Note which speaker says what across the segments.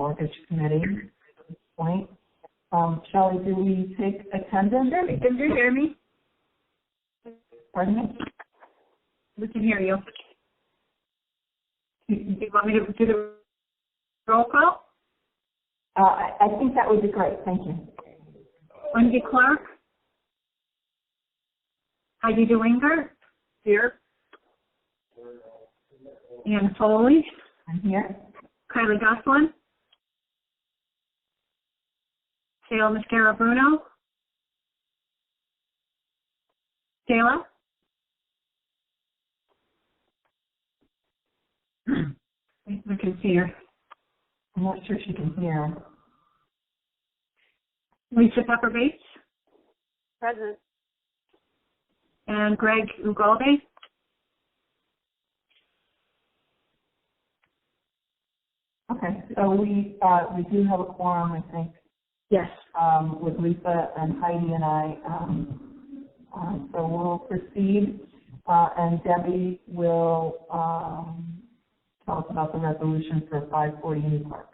Speaker 1: mortgage committee at this point. Shelley, do we take attendance?
Speaker 2: Can you hear me?
Speaker 1: Pardon me?
Speaker 2: We can hear you. Do you want me to do the roll call?
Speaker 1: I think that would be great. Thank you.
Speaker 2: Wendy Clark. Heidi DeWinger. Here. Ann Foley.
Speaker 1: I'm here.
Speaker 2: Kylie Goslin. Kayla Mascara Bruno. Kayla. We can see her.
Speaker 1: I'm not sure she can hear.
Speaker 2: Lisa Pepper Bates.
Speaker 3: Present.
Speaker 2: And Greg Ugalde.
Speaker 1: Okay, so we do have a quorum, I think.
Speaker 2: Yes.
Speaker 1: With Lisa and Heidi and I. So we'll proceed, and Debbie will tell us about the resolution for 540 New Park.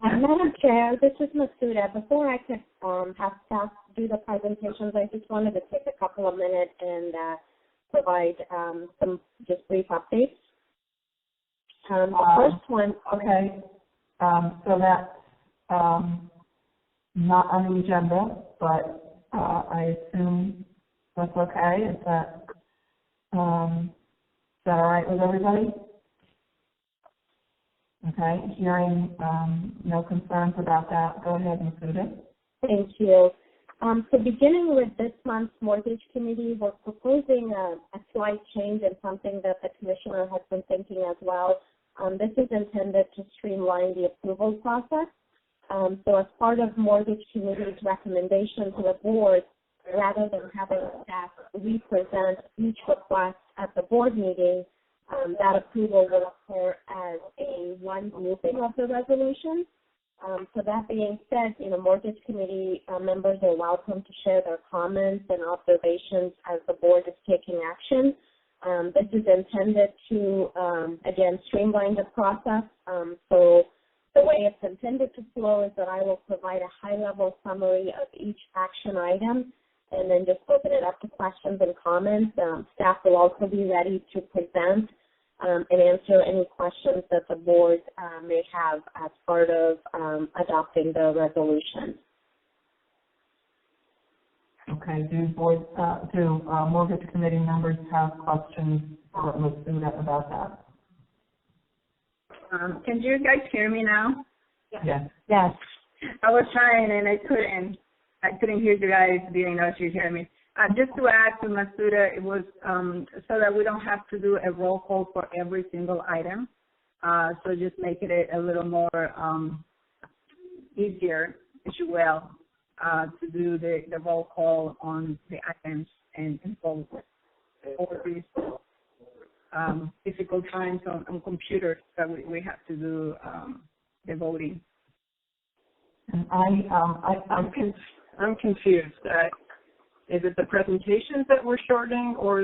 Speaker 3: Madam Chair, this is Masuda. Before I could have staff do the presentations, I just wanted to take a couple of minutes and provide some just brief updates. The first one.
Speaker 1: Okay, so that's not on the agenda, but I assume that's okay. Is that all right with everybody? Okay, hearing no concerns about that, go ahead, Masuda.
Speaker 3: Thank you. So beginning with this month's mortgage committee, we're proposing a slight change in something that the commissioner has been thinking as well. This is intended to streamline the approval process. So as part of mortgage committee's recommendation to the board, rather than having staff represent each request at the board meeting, that approval will occur as a one grouping of the resolution. So that being said, mortgage committee members are welcome to share their comments and observations as the board is taking action. This is intended to, again, streamline the process. So the way it's intended to flow is that I will provide a high-level summary of each action item and then just open it up to questions and comments. Staff will also be ready to present and answer any questions that the board may have as part of adopting the resolution.
Speaker 1: Okay, do mortgage committee members have questions for Masuda about that?
Speaker 2: Can you guys hear me now?
Speaker 1: Yes.
Speaker 3: Yes.
Speaker 2: I was trying and I couldn't hear you guys. Didn't know if you hear me. Just to add to Masuda, it was so that we don't have to do a roll call for every single item. So just making it a little more easier, if you will, to do the roll call on the items and vote over these difficult times on computers that we have to do the voting.
Speaker 1: And
Speaker 4: I'm confused. Is it the presentations that we're shortening, or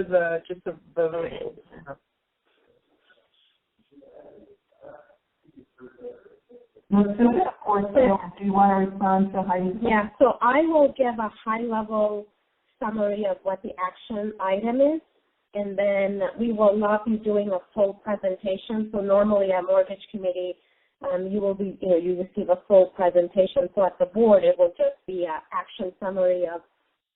Speaker 4: just the voting?
Speaker 1: Masuda, or do you want to respond to Heidi?
Speaker 3: Yeah, so I will give a high-level summary of what the action item is, and then we will not be doing a full presentation. So normally at mortgage committee, you receive a full presentation. So at the board, it will just be an action summary of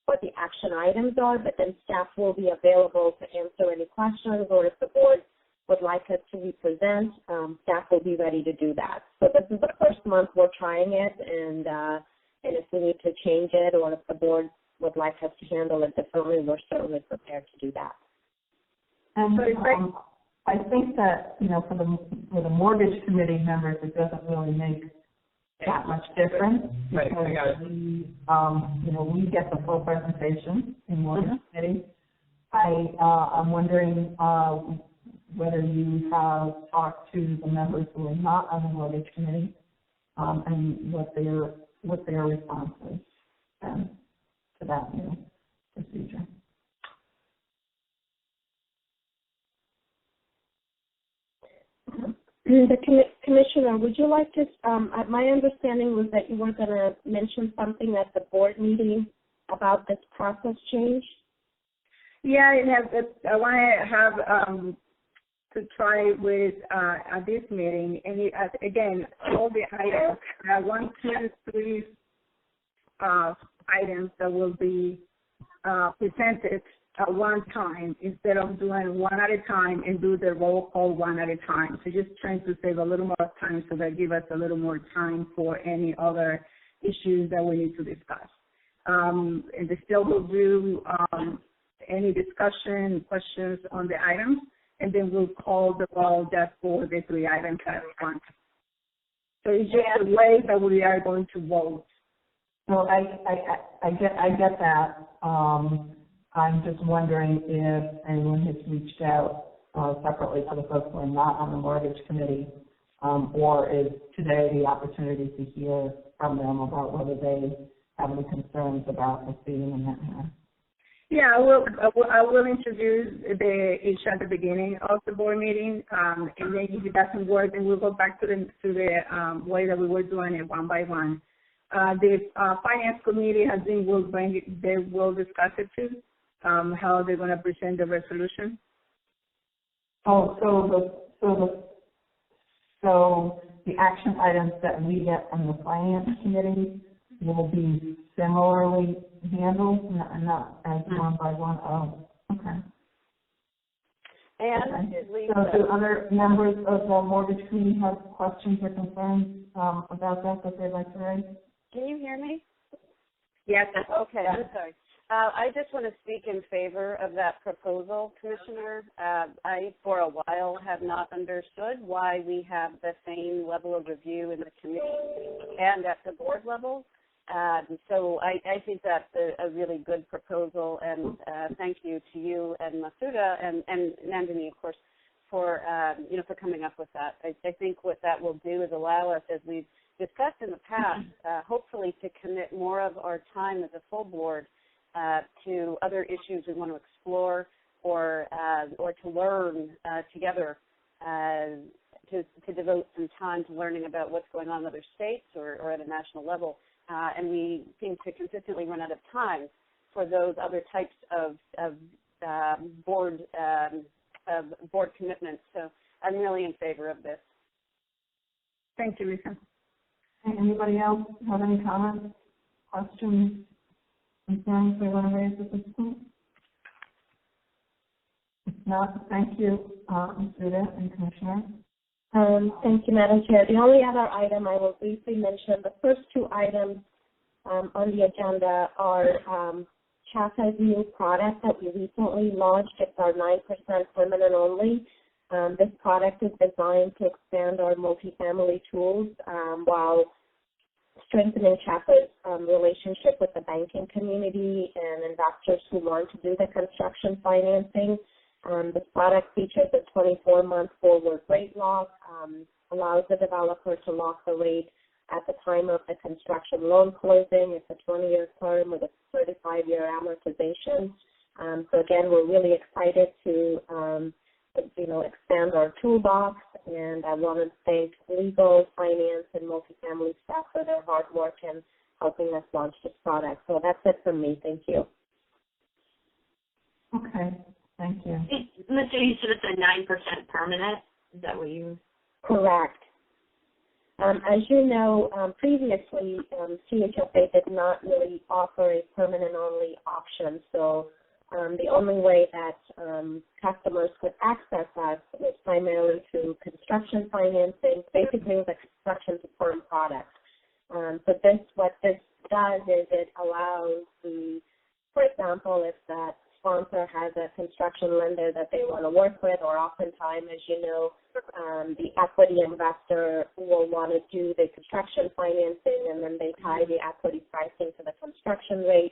Speaker 3: what the action items are, but then staff will be available to answer any questions, or if the board would like us to represent, staff will be ready to do that. So this is the first month we're trying it, and if we need to change it, or if the board would like us to handle it differently, we're certainly prepared to do that.
Speaker 1: And I think that, for the mortgage committee members, it doesn't really make that much difference.
Speaker 4: Right, I got it.
Speaker 1: We get the full presentation in mortgage committee. I'm wondering whether you have talked to the members who are not on the mortgage committee and what their response is to that procedure.
Speaker 3: Commissioner, would you like to, my understanding was that you were going to mention something at the board meeting about this process change?
Speaker 2: Yeah, I want to have to try with at this meeting, and again, all the items, 1, 2, 3 items that will be presented at one time instead of doing one at a time and do the roll call one at a time. So just trying to save a little more time so that give us a little more time for any other issues that we need to discuss. And they still will do any discussion, questions on the items, and then we'll call the roll just for the 3 items at once. So it's just the way that we are going to vote.
Speaker 1: So I get that. I'm just wondering if anyone has reached out separately to the folks who are not on the mortgage committee, or is today the opportunity to hear from them about whether they have any concerns about proceeding in that manner?
Speaker 2: Yeah, I will introduce the issue at the beginning of the board meeting, and then if it doesn't work, then we'll go back to the way that we were doing it one by one. The finance committee has been they will discuss it too, how they're going to present the resolution.
Speaker 1: Oh, so the action items that we get from the finance committee will be similarly handled, not as one by one. Oh, okay.
Speaker 5: And
Speaker 1: okay. So do other members of the mortgage committee have questions or concerns about that they'd like to raise?
Speaker 5: Can you hear me?
Speaker 2: Yes.
Speaker 5: Okay, I'm sorry. I just want to speak in favor of that proposal, Commissioner. I, for a while, have not understood why we have the same level of review in the committee and at the board level. So I think that's a really good proposal, and thank you to you and Masuda and Nandini, of course, for for coming up with that. I think what that will do is allow us, as we've discussed in the past, hopefully to commit more of our time as a full board to other issues we want to explore or to learn together, to devote some time to learning about what's going on in other states or at a national level. And we seem to consistently run out of time for those other types of board commitments. So I'm really in favor of this.
Speaker 2: Thank you, Lisa.
Speaker 1: Anybody else have any comments, questions, concerns they want to raise at this point? If not, thank you, Masuda and Commissioner.
Speaker 3: Thank you, Madam Chair. The only other item I will briefly mention, the first 2 items on the agenda are CHFA's new product that we recently launched. It's our 9% permanent only. This product is designed to expand our multifamily tools while strengthening CHFA's relationship with the banking community and investors who want to do the construction financing. This product features a 24-month forward rate lock, allows the developer to lock the rate at the time of the construction loan closing. It's a 20-year term with a 35-year amortization. So again, we're really excited to expand our toolbox, and I want to thank legal, finance, and multifamily staff for their hard work in helping us launch this product. So that's it from me. Thank you.
Speaker 1: Okay. Thank you.
Speaker 6: Mr. You said it's a 9% permanent. Is that what you?
Speaker 3: Correct. As you know, previously, CHFA did not really offer a permanent-only option. So the only way that customers could access us was primarily through construction financing, basically with a construction to perm product. So what this does is it allows for example, if that sponsor has a construction lender that they want to work with, or oftentimes, as you know, the equity investor will want to do the construction financing and then they tie the equity pricing to the construction rate.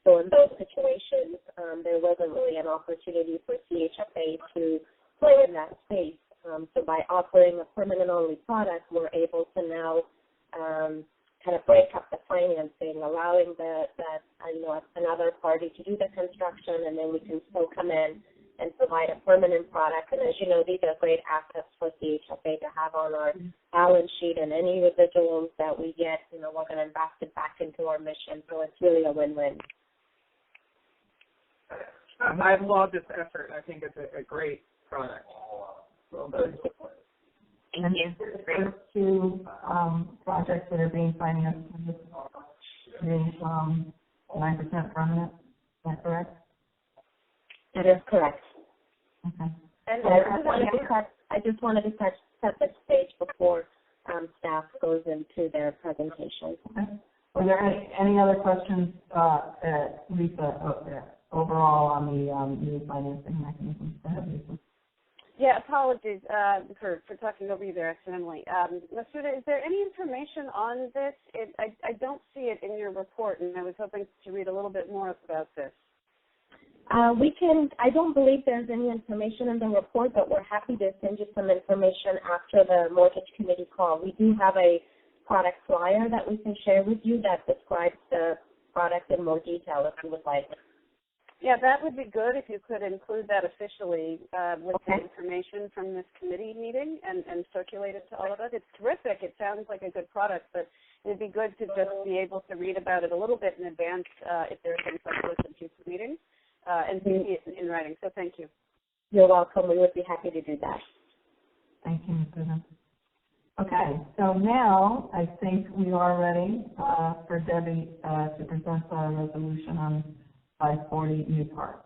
Speaker 3: So in those situations, there wasn't really an opportunity for CHFA to play in that space. So by offering a permanent-only product, we're able to now kind of break up the financing, allowing another party to do the construction, and then we can still come in and provide a permanent product. And as you know, these are great assets for CHFA to have on our balance sheet, and any residuals that we get, we're going to invest it back into our mission. So it's really a win-win.
Speaker 4: I love this effort. I think it's a great product. Well done.
Speaker 6: Thank you.
Speaker 1: There's two projects that are being financed. Being 9% permanent. Is that correct?
Speaker 3: That is correct.
Speaker 1: Okay.
Speaker 5: And
Speaker 3: I just wanted to set the stage before staff goes into their presentation.
Speaker 1: Okay. Were there any other questions, Lisa, overall on the new financing mechanisms? Go ahead, Lisa.
Speaker 5: Yeah, apologies for talking over you there accidentally. Masuda, is there any information on this? I don't see it in your report, and I was hoping to read a little bit more about this.
Speaker 3: I don't believe there's any information in the report, but we're happy to send you some information after the mortgage committee call. We do have a product flyer that we can share with you that describes the product in more detail if you would like.
Speaker 5: Yeah, that would be good if you could include that officially with the information from this committee meeting and circulate it to all of us. It's terrific. It sounds like a good product, but it would be good to just be able to read about it a little bit in advance if there's any such list in future meetings and see it in writing. So thank you.
Speaker 3: You're welcome. We would be happy to do that.
Speaker 1: Thank you, Ms. Susan. Okay, so now I think we are ready for Debbie to present our resolution on 540 New Park.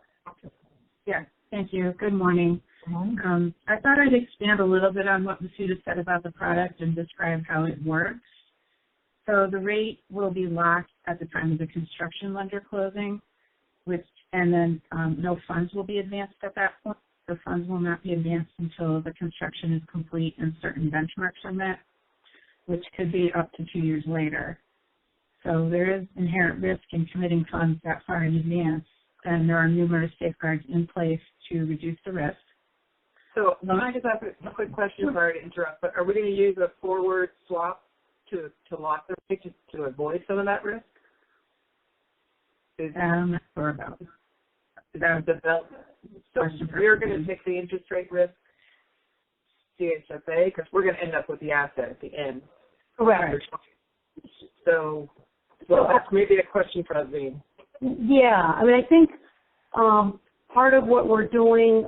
Speaker 7: Yeah, thank you. Good morning. I thought I'd expand a little bit on what Masuda said about the product and describe how it works. So the rate will be locked at the time of the construction lender closing, and then no funds will be advanced at that point. The funds will not be advanced until the construction is complete and certain benchmarks are met, which could be up to 2 years later. So there is inherent risk in committing funds that far in advance, and there are numerous safeguards in place to reduce the risk.
Speaker 4: So can I just ask a quick question? Sorry to interrupt, but are we going to use a forward swap to lock the rate to avoid some of that risk?
Speaker 7: I'm not sure about that.
Speaker 4: So we're going to take the interest rate risk, CHFA, because we're going to end up with the asset at the end.
Speaker 7: Correct.
Speaker 4: So that's maybe a question for Azine.
Speaker 8: Yeah, I mean, I think part of what we're doing,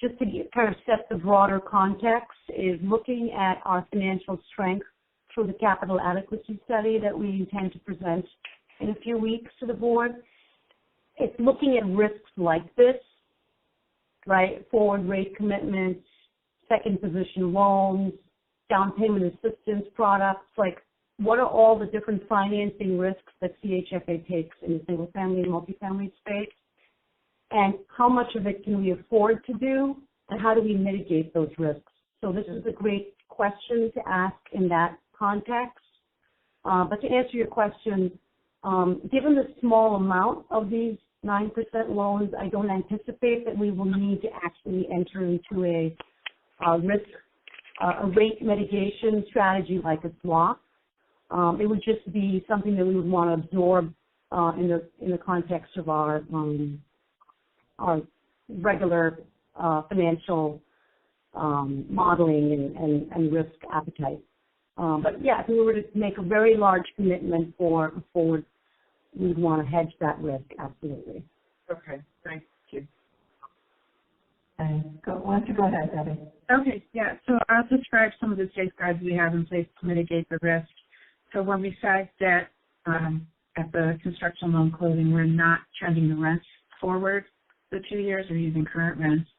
Speaker 8: just to kind of set the broader context, is looking at our financial strength through the capital adequacy study that we intend to present in a few weeks to the board. It's looking at risks like this, right? Forward rate commitments, second position loans, down payment assistance products, like what are all the different financing risks that CHFA takes in the single-family and multifamily space, and how much of it can we afford to do, and how do we mitigate those risks? So this is a great question to ask in that context. But to answer your question, given the small amount of these 9% loans, I don't anticipate that we will need to actually enter into a rate mitigation strategy like a swap. It would just be something that we would want to absorb in the context of our regular financial modeling and risk appetite. But yeah, if we were to make a very large commitment for a forward, we'd want to hedge that risk, absolutely.
Speaker 4: Okay, thank you.
Speaker 1: Okay. Why don't you go ahead, Debbie?
Speaker 7: Okay, yeah, so I'll describe some of the safeguards we have in place to mitigate the risk. So when we size debt at the construction loan closing, we're not trending the rents forward the 2 years. We're using current rents.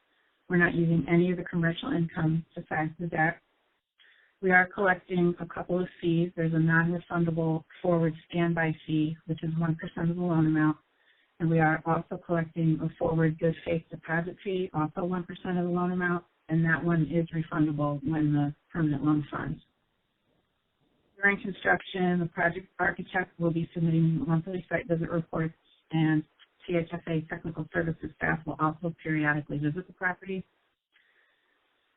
Speaker 7: We're not using any of the commercial income to size the debt. We are collecting a couple of fees. There's a non-refundable forward standby fee, which is 1% of the loan amount. And we are also collecting a forward good faith deposit fee, also 1% of the loan amount, and that one is refundable when the permanent loan funds. During construction, the project architect will be submitting monthly site visit reports, and CHFA technical services staff will also periodically visit the property.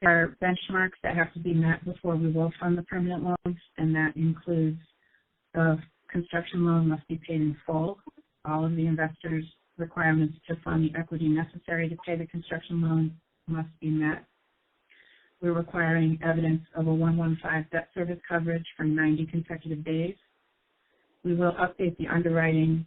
Speaker 7: There are benchmarks that have to be met before we will fund the permanent loans, and that includes the construction loan must be paid in full. All of the investors requirements to fund the equity necessary to pay the construction loan must be met. We're requiring evidence of a 115 debt service coverage for 90 consecutive days. We will update the underwriting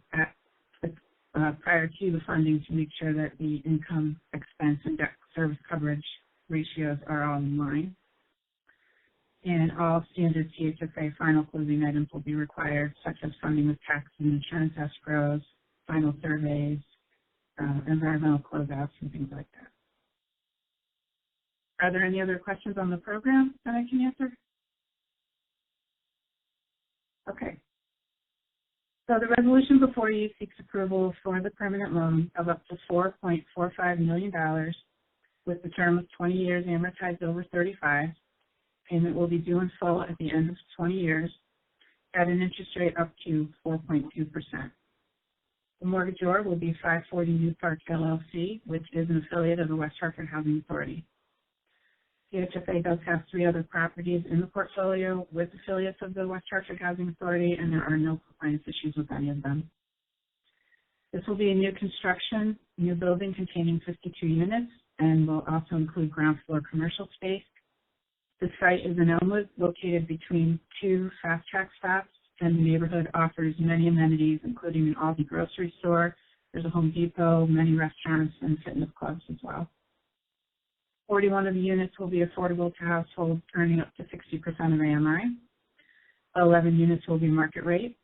Speaker 7: prior to the funding to make sure that the income, expense, and debt service coverage ratios are all in line. And all standard CHFA final closing items will be required, such as funding with tax and insurance escrows, final surveys, environmental closeouts, and things like that. Are there any other questions on the program that I can answer? Okay. So the resolution before you seeks approval for the permanent loan of up to $4.45 million with the term of 20 years amortized over 35. Payment will be due in full at the end of 20 years at an interest rate up to 4.2%. The mortgagor will be 540 New Park LLC, which is an affiliate of the West Hartford Housing Authority. CHFA does have 3 other properties in the portfolio with affiliates of the West Hartford Housing Authority, and there are no compliance issues with any of them. This will be a new construction, new building containing 52 units, and will also include ground floor commercial space. The site is in Elmwood, located between 2 fast track stops, and the neighborhood offers many amenities, including an Aldi grocery store. There's a Home Depot, many restaurants, and fitness clubs as well. 41 of the units will be affordable to households earning up to 60% of AMI. 11 units will be market rate.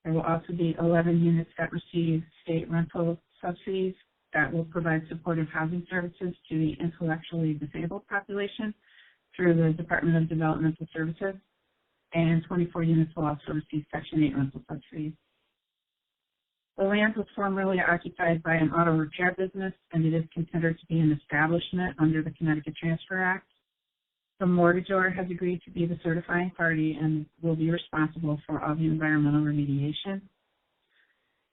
Speaker 7: There will also be 11 units that receive state rental subsidies that will provide supportive housing services to the intellectually disabled population through the Department of Developmental Services, and 24 units will also receive Section 8 rental subsidies. The land was formerly occupied by an auto repair business, and it is considered to be an establishment under the Connecticut Transfer Act. The mortgagor has agreed to be the certifying party and will be responsible for all the environmental remediation.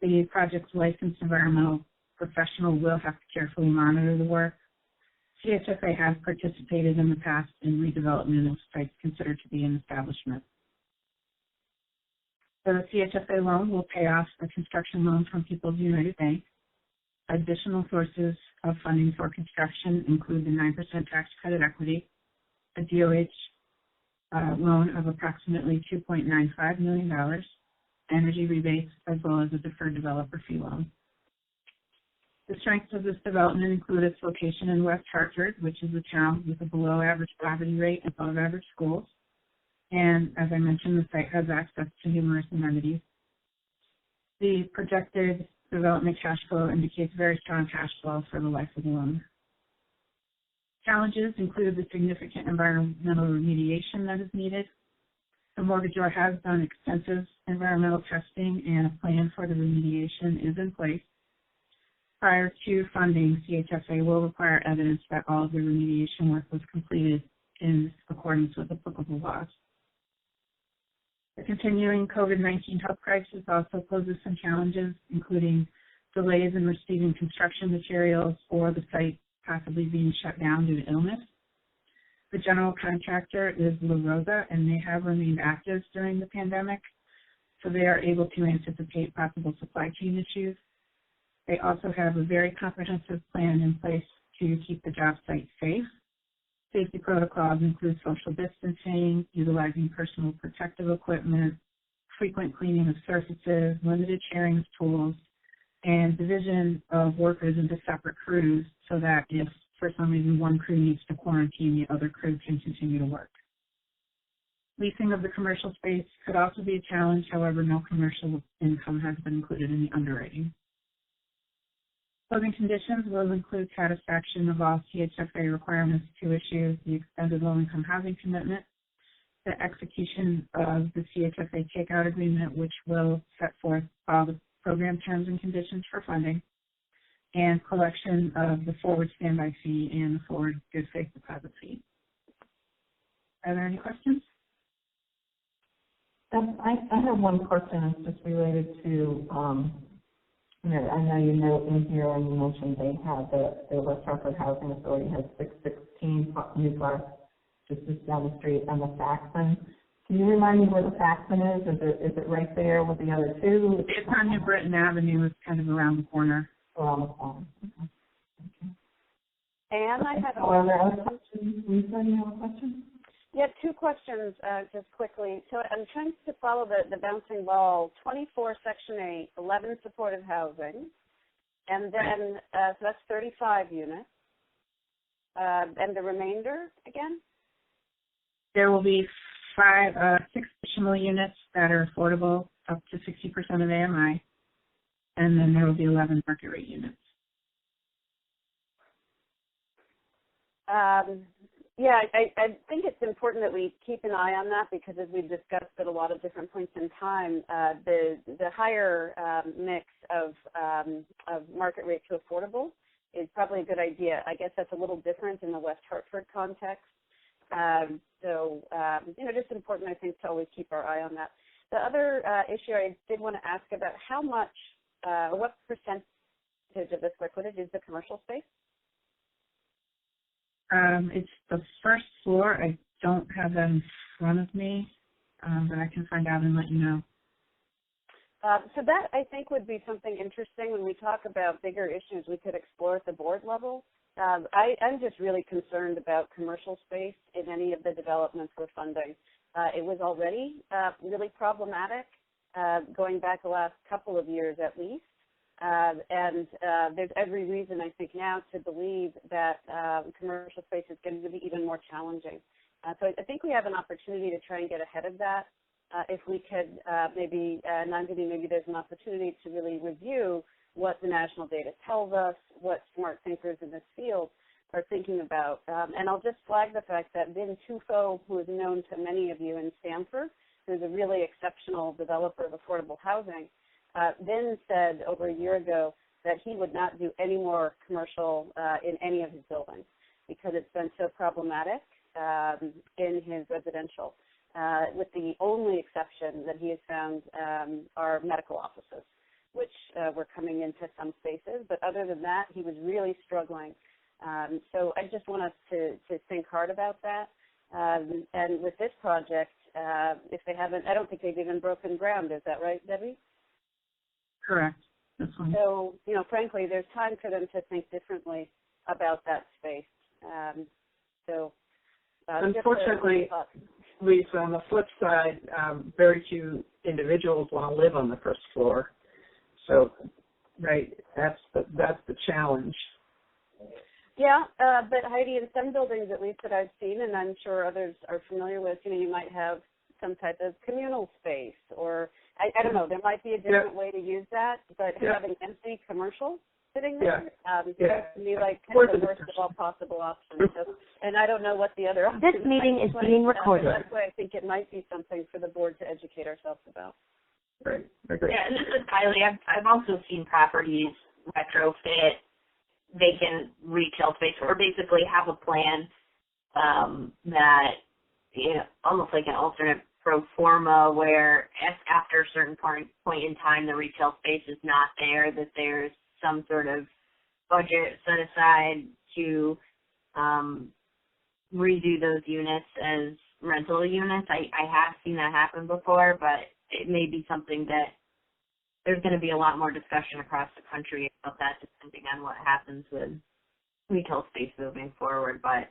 Speaker 7: The project's licensed environmental professional will have to carefully monitor the work. CHFA has participated in the past in redevelopment of sites considered to be an establishment. The CHFA loan will pay off a construction loan from People's United Bank. Additional sources of funding for construction include the 9% tax credit equity, a DOH loan of approximately $2.95 million, energy rebates, as well as a deferred developer fee loan. The strengths of this development include its location in West Hartford, which is a town with a below-average poverty rate and above-average schools. And as I mentioned, the site has access to numerous amenities. The projected development cash flow indicates very strong cash flow for the life of the loan. Challenges include the significant environmental remediation that is needed. The mortgagor has done extensive environmental testing, and a plan for the remediation is in place. Prior to funding, CHFA will require evidence that all of the remediation work was completed in accordance with applicable laws. The continuing COVID-19 health crisis also poses some challenges, including delays in receiving construction materials or the site possibly being shut down due to illness. The general contractor is La Rosa, and they have remained active during the pandemic, so they are able to anticipate possible supply chain issues. They also have a very comprehensive plan in place to keep the job site safe. Safety protocols include social distancing, utilizing personal protective equipment, frequent cleaning of surfaces, limited sharing of tools, and division of workers into separate crews so that if for some reason one crew needs to quarantine, the other crew can continue to work. Leasing of the commercial space could also be a challenge, however, no commercial income has been included in the underwriting. Closing conditions will include satisfaction of all CHFA requirements to issue the extended low-income housing commitment, the execution of the CHFA takeout agreement, which will set forth all the program terms and conditions for funding, and collection of the forward standby fee and the forward good faith deposit fee. Are there any questions?
Speaker 1: I have one question. It's just related to, I know you know in here and you mentioned they have the West Hartford Housing Authority has 616 New Park, just down the street, and the Faxon. Can you remind me where the Faxon is? Is it right there with the other two?
Speaker 7: It's on New Britain Avenue. It's kind of around the corner.
Speaker 1: around the corner. Okay. Okay.
Speaker 5: And I had
Speaker 1: Are there other questions? Lisa, you have a question?
Speaker 5: Yeah, two questions just quickly. So I'm trying to follow the bouncing ball. 24 Section 8, 11 supportive housing, and then so that's 35 units. And the remainder again?
Speaker 7: There will be 6 additional units that are affordable, up to 60% of AMI, and then there will be 11 market rate units.
Speaker 5: Yeah, I think it's important that we keep an eye on that because, as we've discussed at a lot of different points in time, the higher mix of market rate to affordable is probably a good idea. I guess that's a little different in the West Hartford context. So, just important, I think, to always keep our eye on that. The other issue I did want to ask about how much, what percentage of the square footage is the commercial space?
Speaker 7: It's the first floor. I don't have that in front of me, but I can find out and let you know.
Speaker 5: So that, I think, would be something interesting when we talk about bigger issues we could explore at the board level. I'm just really concerned about commercial space in any of the developments we're funding. It was already really problematic going back the last couple of years at least. And there's every reason, I think, now to believe that commercial space is going to be even more challenging. So I think we have an opportunity to try and get ahead of that. If we could maybe there's an opportunity to really review what the national data tells us, what smart thinkers in this field are thinking about. And I'll just flag the fact that Vin Tufo, who is known to many of you in Stanford, who's a really exceptional developer of affordable housing, Vin said over a year ago that he would not do any more commercial in any of his buildings because it's been so problematic in his residential, with the only exception that he has found are medical offices, which were coming into some spaces. But other than that, he was really struggling. So I just want us to think hard about that. And with this project, if they haven't, I don't think they've even broken ground. Is that right, Debbie?
Speaker 7: Correct. That's fine.
Speaker 5: So, frankly, there's time for them to think differently about that space.
Speaker 4: Unfortunately, Lisa, on the flip side, very few individuals want to live on the first floor. So, right, that's the challenge.
Speaker 5: Yeah, but Heidi, in some buildings, at least that I've seen, and I'm sure others are familiar with, you might have some type of communal space, or I don't know, there might be a different way to use that, but having empty commercial sitting there can be like kind of the worst of all possible options. So, and I don't know what the other options.
Speaker 9: This meeting is being recorded.
Speaker 5: That's why I think it might be something for the board to educate ourselves about.
Speaker 4: Right.
Speaker 6: Yeah, and this is Kylie. I've also seen properties retrofit vacant retail space, or basically have a plan that, almost like an alternate pro forma, where after a certain point in time the retail space is not there, that there's some sort of budget set aside to redo those units as rental units. I have seen that happen before, but it may be something that there's going to be a lot more discussion across the country about that, depending on what happens with retail space moving forward. But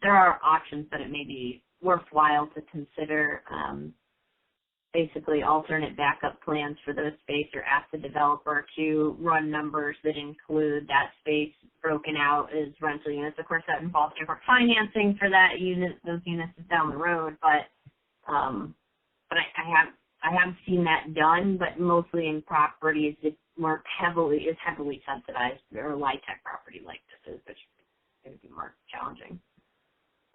Speaker 6: there are options that it may be worthwhile to consider, basically alternate backup plans for those space, or ask the developer to run numbers that include that space broken out as rental units. Of course, that involves different financing for that unit, those units down the road, but I have seen that done, but mostly in properties that weren't heavily subsidized, or LIHTC property like this is, which is going to be more challenging.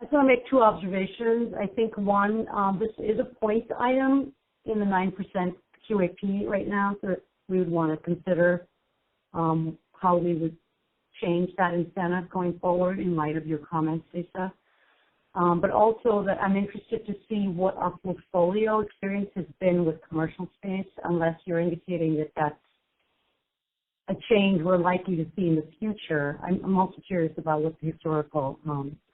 Speaker 8: I just want to make two observations. I think one, this is a points item in the 9% QAP right now, so we would want to consider how we would change that incentive going forward in light of your comments, Lisa. But also that I'm interested to see what our portfolio experience has been with commercial space, unless you're indicating that that's a change we're likely to see in the future. I'm also curious about what the historical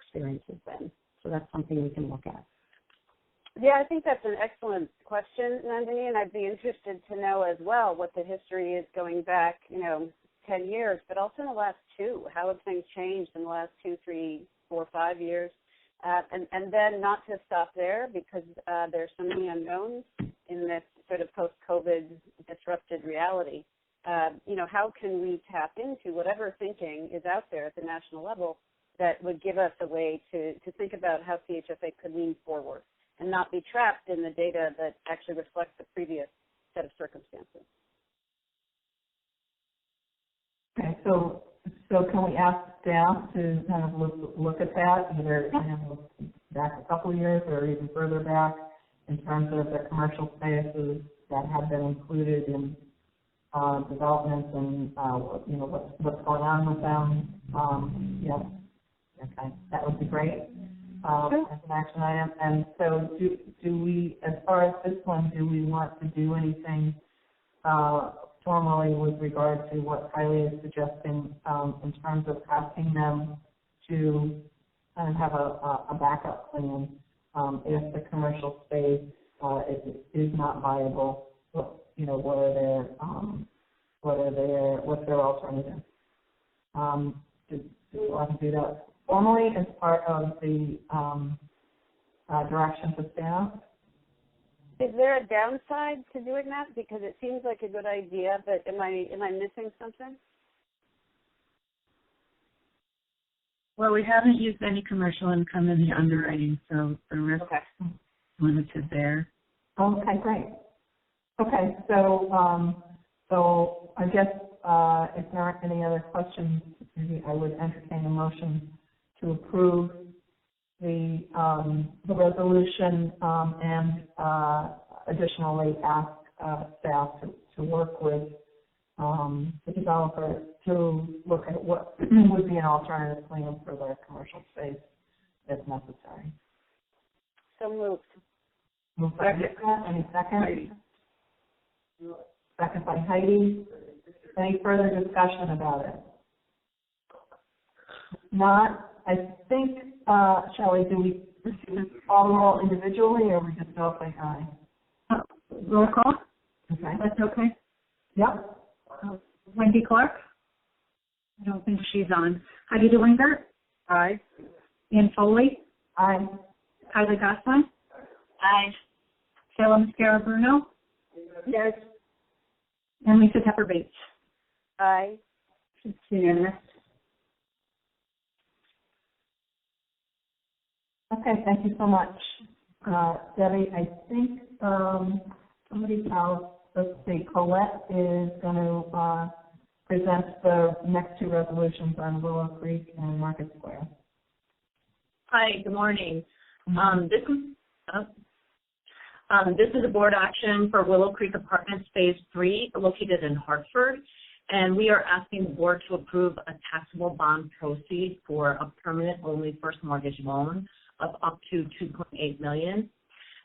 Speaker 8: experience has been. So that's something we can look at.
Speaker 5: Yeah, I think that's an excellent question, Nandini, and I'd be interested to know as well what the history is going back, 10 years, but also in the last 2. How have things changed in the last 2, 3, 4, 5 years? And then not to stop there, because there's so many unknowns in this sort of post-COVID disrupted reality. How can we tap into whatever thinking is out there at the national level that would give us a way to think about how CHFA could lean forward and not be trapped in the data that actually reflects the previous set of circumstances?
Speaker 1: Okay, so can we ask staff to kind of look at that, either kind of look back a couple of years or even further back in terms of the commercial spaces that have been included in developments and what's going on with them? Yes. Okay, that would be great. As an action item. And so do we, as far as this one, do we want to do anything formally with regard to what Kylie is suggesting in terms of asking them to kind of have a backup plan if the commercial space is not viable? What's their alternative? Do we want to do that formally as part of the direction to staff?
Speaker 5: Is there a downside to doing that? Because it seems like a good idea, but am I missing something?
Speaker 7: Well, we haven't used any commercial income in the underwriting, so the risk is limited there.
Speaker 1: Okay, great. Okay, so I guess if there aren't any other questions, maybe I would entertain a motion to approve the resolution and additionally ask staff to work with the developer to look at what would be an alternative plan for the commercial space if necessary.
Speaker 5: So moved.
Speaker 1: Moved by Rita. Any second? Second by Heidi. Any further discussion about it? Not. I think, Shelley, do we all roll individually or we just go by aye?
Speaker 8: Roll call?
Speaker 1: Okay.
Speaker 8: That's okay?
Speaker 1: Yep.
Speaker 8: Wendy Clark? I don't think she's on. Heidi DeWinger?
Speaker 4: Aye.
Speaker 8: Ian Foley?
Speaker 1: Aye.
Speaker 8: Kylie Gossman?
Speaker 6: Aye.
Speaker 8: Sheila Mascara-Bruno?
Speaker 4: Yes.
Speaker 8: And Lisa Tepper-Bates?
Speaker 5: Aye.
Speaker 8: It's unanimous.
Speaker 1: Okay, thank you so much. Debbie, I think somebody's house, let's see, Colette is going to present the next 2 resolutions on Willow Creek and Market Square.
Speaker 9: Hi, good morning. This is a board action for Willow Creek Apartments Phase 3 located in Hartford, and we are asking the board to approve a taxable bond proceed for a permanent-only first mortgage loan of up to $2.8 million.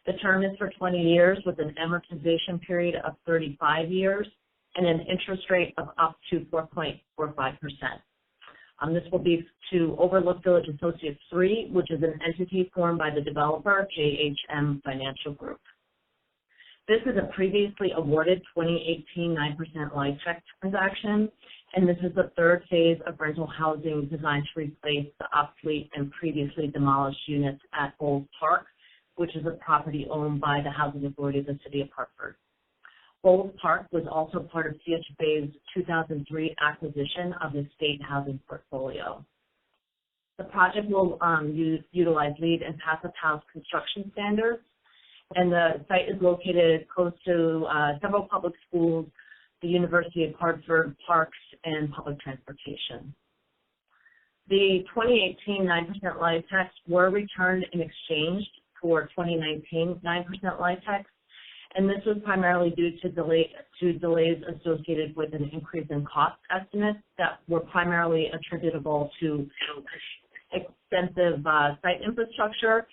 Speaker 9: The term is for 20 years with an amortization period of 35 years and an interest rate of up to 4.45%. This will be to Overlook Village Associates 3, which is an entity formed by the developer, JHM Financial Group. This is a previously awarded 2018 9% LIHTC transaction, and this is the 3rd phase of rental housing designed to replace the obsolete and previously demolished units at Old Park, which is a property owned by the Housing Authority of the City of Hartford. Old Park was also part of CHFA's 2003 acquisition of the state housing portfolio. The project will utilize LEED and Passive House construction standards, and the site is located close to several public schools, the University of Hartford, parks, and public transportation. The 2018 9% LIHTCs were returned and exchanged for 2019 9% LIHTCs, and this was primarily due to delays associated with an increase in cost estimates that were primarily attributable to extensive site infrastructure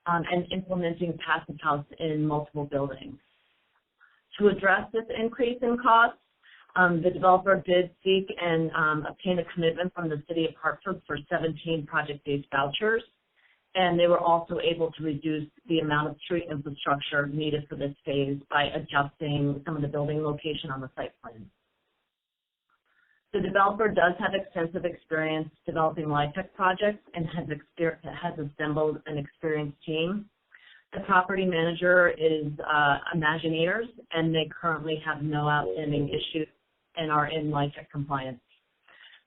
Speaker 9: and implementing Passive House in multiple buildings. To address this increase in costs, the developer did seek and obtain a commitment from the City of Hartford for 17 project-based vouchers, and they were also able to reduce the amount of street infrastructure needed for this phase by adjusting some of the building location on the site plan. The developer does have extensive experience developing LIHTC projects and has assembled an experienced team. The property manager is Imagineers, and they currently have no outstanding issues and are in LIHTC compliance.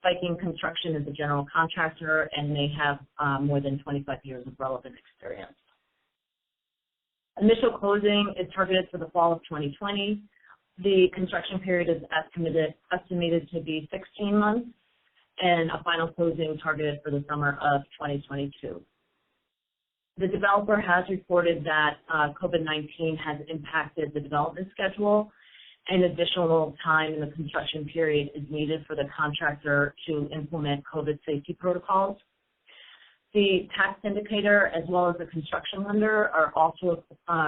Speaker 9: Viking Construction is a general contractor, and they have more than 25 years of relevant experience. Initial closing is targeted for the fall of 2020. The construction period is estimated to be 16 months, and a final closing targeted for the summer of 2022. The developer has reported that COVID-19 has impacted the development schedule, and additional time in the construction period is needed for the contractor to implement COVID safety protocols. The tax indicator as well as the construction lender are also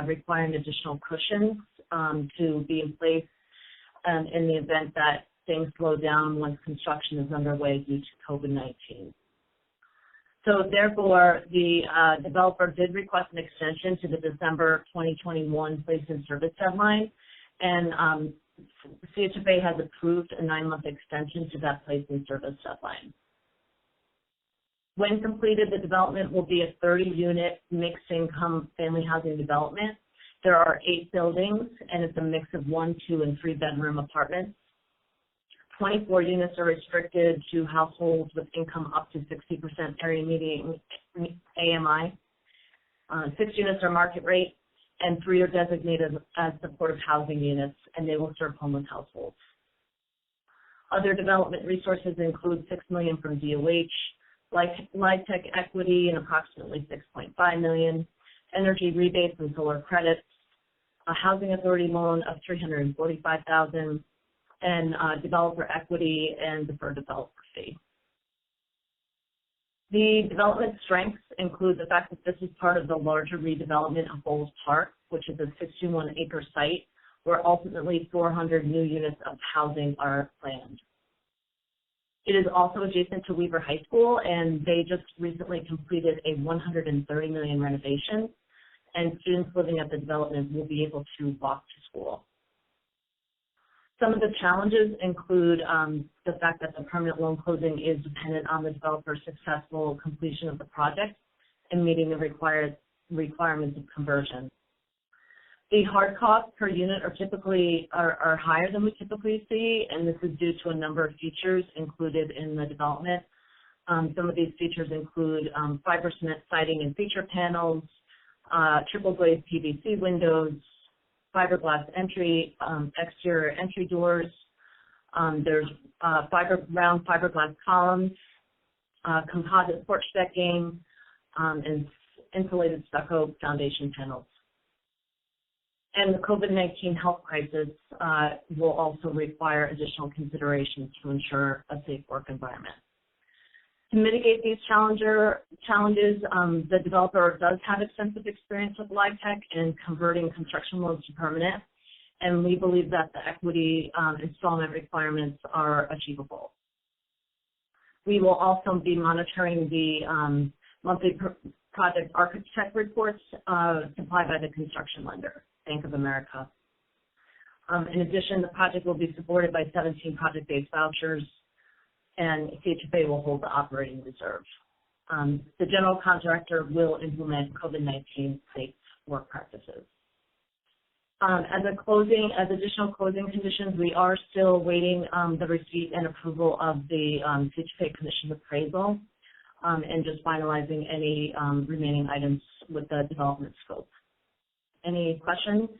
Speaker 9: requiring additional cushions to be in place in the event that things slow down once construction is underway due to COVID-19. So therefore, the developer did request an extension to the December 2021 place in service deadline, and CHFA has approved a 9-month extension to that place in service deadline. When completed, the development will be a 30-unit mixed-income family housing development. There are 8 buildings, and it's a mix of 1-, 2-, and 3-bedroom apartments. 24 units are restricted to households with income up to 60% area median AMI. 6 units are market rate, and 3 are designated as supportive housing units, and they will serve homeless households. Other development resources include $6 million from DOH, LIHTC equity and approximately $6.5 million, energy rebates and solar credits, a housing authority loan of $345,000, and developer equity and deferred developer fee. The development strengths include the fact that this is part of the larger redevelopment of Bowles Park, which is a 61-acre site where ultimately 400 new units of housing are planned. It is also adjacent to Weaver High School, and they just recently completed a $130 million renovation, and students living at the development will be able to walk to school. Some of the challenges include the fact that the permanent loan closing is dependent on the developer's successful completion of the project and meeting the requirements of conversion. The hard costs per unit are higher than we typically see, and this is due to a number of features included in the development. Some of these features include fiber cement siding and feature panels, triple glazed PVC windows, fiberglass exterior entry doors. There's round fiberglass columns, composite porch decking, and insulated stucco foundation panels. And the COVID-19 health crisis will also require additional considerations to ensure a safe work environment. To mitigate these challenges, the developer does have extensive experience with LIHTC and converting construction loans to permanent, and we believe that the equity installment requirements are achievable. We will also be monitoring the monthly project architect reports supplied by the construction lender, Bank of America. In addition, the project will be supported by 17 project-based vouchers, and CHFA will hold the operating reserve. The general contractor will implement COVID-19 safe work practices. As additional closing conditions, we are still waiting the receipt and approval of the CHFA Commission appraisal and just finalizing any remaining items with the development scope. Any questions?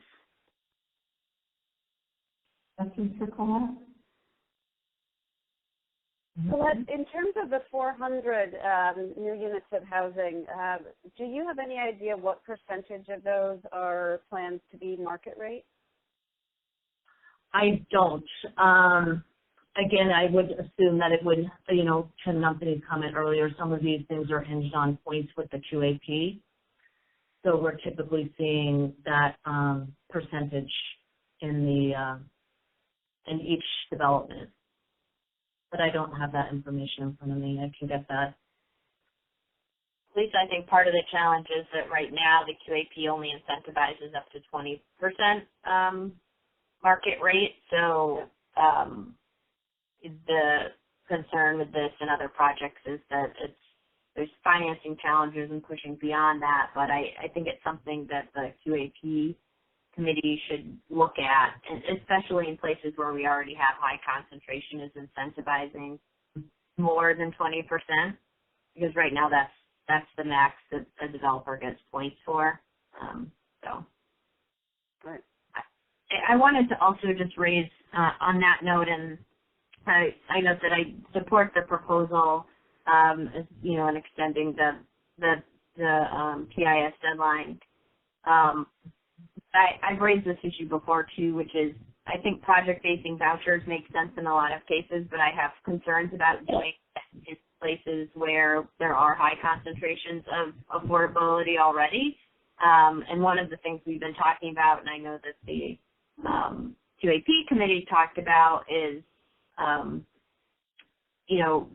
Speaker 1: Questions for Colette?
Speaker 5: Colette, in terms of the 400 new units of housing, do you have any idea what percentage of those are planned to be market rate?
Speaker 9: I don't. Again, I would assume that it would, to Anthony's comment earlier, some of these things are hinged on points with the QAP. So we're typically seeing that percentage in each development. But I don't have that information in front of me. I can get that.
Speaker 6: Lisa, I think part of the challenge is that right now the QAP only incentivizes up to 20% market rate. So the concern with this and other projects is that there's financing challenges and pushing beyond that, but I think it's something that the QAP committee should look at, and especially in places where we already have high concentration, is incentivizing more than 20%, because right now that's the max that a developer gets points for. So,
Speaker 5: Right.
Speaker 6: I wanted to also just raise on that note, and I note that I support the proposal, as, you know, in extending the PIS deadline. I've raised this issue before too, which is I think project-basing vouchers make sense in a lot of cases, but I have concerns about doing it in places where there are high concentrations of affordability already. And one of the things we've been talking about, and I know that the QAP committee talked about, is, you know,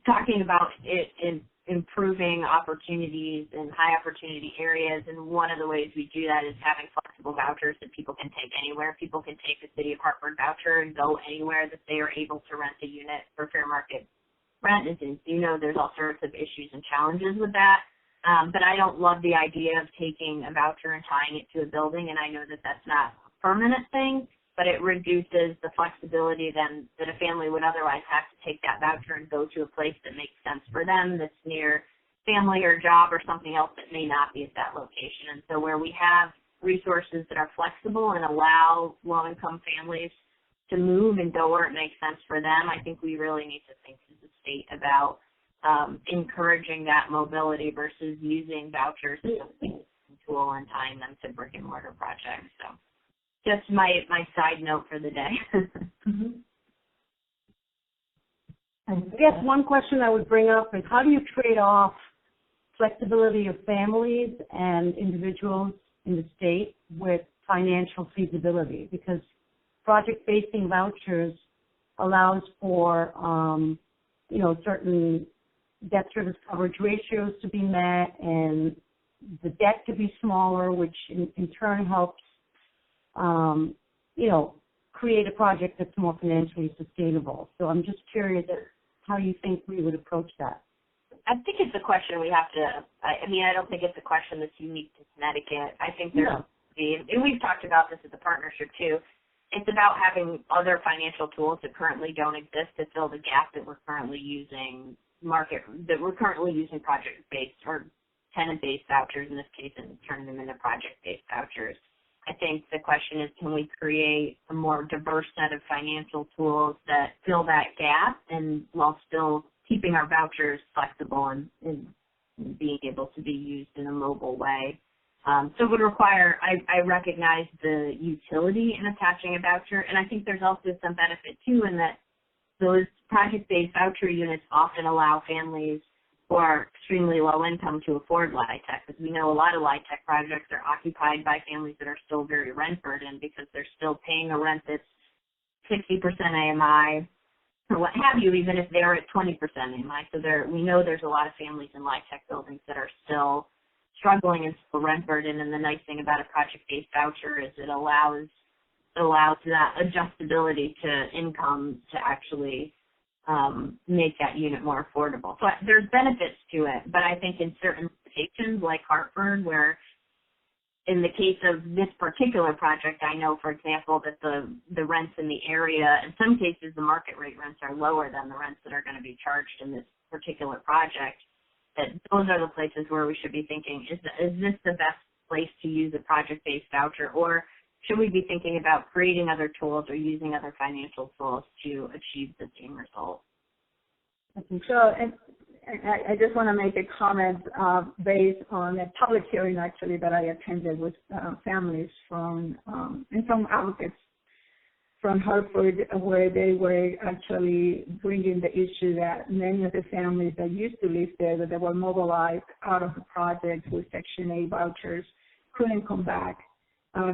Speaker 6: talking about it in improving opportunities in high opportunity areas, and one of the ways we do that is having flexible vouchers that people can take anywhere. People can take the City of Hartford voucher and go anywhere that they are able to rent a unit for fair market rent. And you know, there's all sorts of issues and challenges with that. But I don't love the idea of taking a voucher and tying it to a building, and I know that that's not a permanent thing, but it reduces the flexibility then that a family would otherwise have to take that voucher and go to a place that makes sense for them, that's near family or job or something else that may not be at that location. And so where we have resources that are flexible and allow low-income families to move and go where it makes sense for them, I think we really need to think as a state about encouraging that mobility versus using vouchers as a tool and tying them to brick-and-mortar projects. So just my side note for the day.
Speaker 8: Mm-hmm. I guess one question I would bring up is, how do you trade off flexibility of families and individuals in the state with financial feasibility? Because project-basing vouchers allows for, you know, certain debt service coverage ratios to be met and the debt to be smaller, which in turn helps you know, create a project that's more financially sustainable. So I'm just curious how you think we would approach that.
Speaker 6: I think it's a question we have to, I mean, I don't think it's a question that's unique to Connecticut. I think there's, and we've talked about this as a partnership too, it's about having other financial tools that currently don't exist to fill the gap that we're currently using project-based or tenant-based vouchers in this case, and turning them into project-based vouchers. I think the question is, can we create a more diverse set of financial tools that fill that gap, and while still keeping our vouchers flexible and being able to be used in a mobile way? So it would require, I recognize the utility in attaching a voucher, and I think there's also some benefit too in that those project-based voucher units often allow families who are extremely low income to afford LIHTC, because we know a lot of LIHTC projects are occupied by families that are still very rent burdened because they're still paying a rent that's 60% AMI or what have you, even if they're at 20% AMI. So we know there's a lot of families in LIHTC buildings that are still struggling and still rent burdened. And the nice thing about a project-based voucher is it allows that adjustability to income to actually make that unit more affordable. So there's benefits to it, but I think in certain locations like Hartford, where in the case of this particular project, I know, for example, that the rents in the area, in some cases the market rate rents are lower than the rents that are going to be charged in this particular project, that those are the places where we should be thinking, is this the best place to use a project-based voucher, or should we be thinking about creating other tools or using other financial tools to achieve the same result?
Speaker 2: So, and I just want to make a comment based on a public hearing actually that I attended with families from and some advocates from Hartford, where they were actually bringing the issue that many of the families that used to live there, that they were mobilized out of the project with Section 8 vouchers, couldn't come back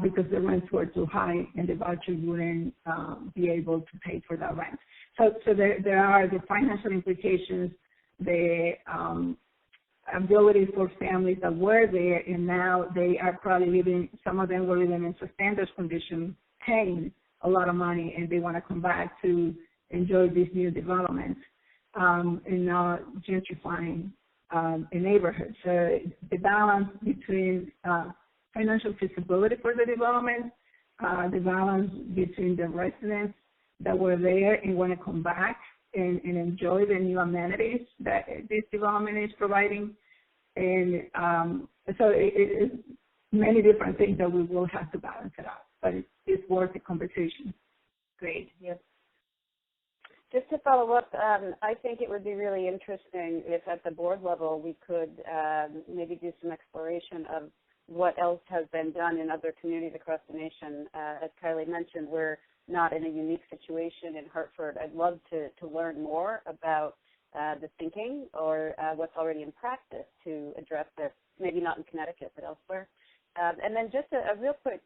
Speaker 2: because the rents were too high and the voucher wouldn't be able to pay for that rent. So there are the financial implications, the ability for families that were there and now they are probably living, some of them were living in substandard condition, paying a lot of money, and they want to come back to enjoy these new developments and not gentrifying a neighborhood. So the balance between financial feasibility for the development, the balance between the residents that were there and want to come back and enjoy the new amenities that this development is providing. And so it is many different things that we will have to balance it out, but it's worth the conversation.
Speaker 5: Great. Yes. Just to follow up, I think it would be really interesting if at the board level we could maybe do some exploration of what else has been done in other communities across the nation. As Kylie mentioned, we're not in a unique situation in Hartford. I'd love to learn more about the thinking or what's already in practice to address this, maybe not in Connecticut, but elsewhere. And then just a real quick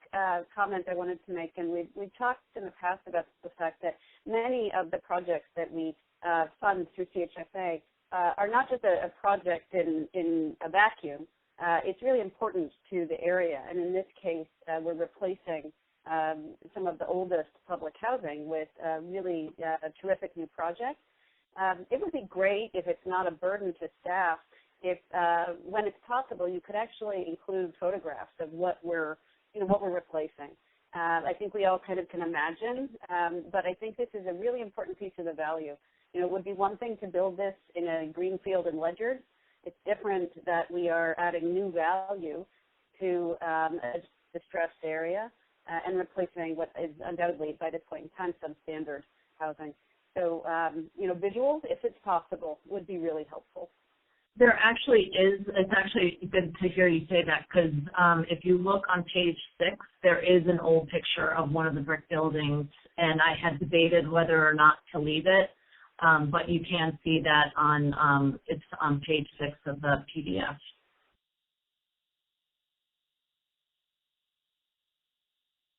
Speaker 5: comment I wanted to make, and we've talked in the past about the fact that many of the projects that we fund through CHFA are not just a project in a vacuum. It's really important to the area, and in this case, we're replacing some of the oldest public housing with really a terrific new project. It would be great if it's not a burden to staff if, when it's possible, you could actually include photographs of what we're replacing. I think we all kind of can imagine, but I think this is a really important piece of the value. It would be one thing to build this in a greenfield in Ledyard. It's different that we are adding new value to a distressed area and replacing what is undoubtedly, by this point in time, substandard housing. So, visuals, if it's possible, would be really helpful.
Speaker 9: There actually is. It's actually good to hear you say that because if you look on page 6, there is an old picture of one of the brick buildings, and I had debated whether or not to leave it, but you can see that on it's on page 6 of the PDF.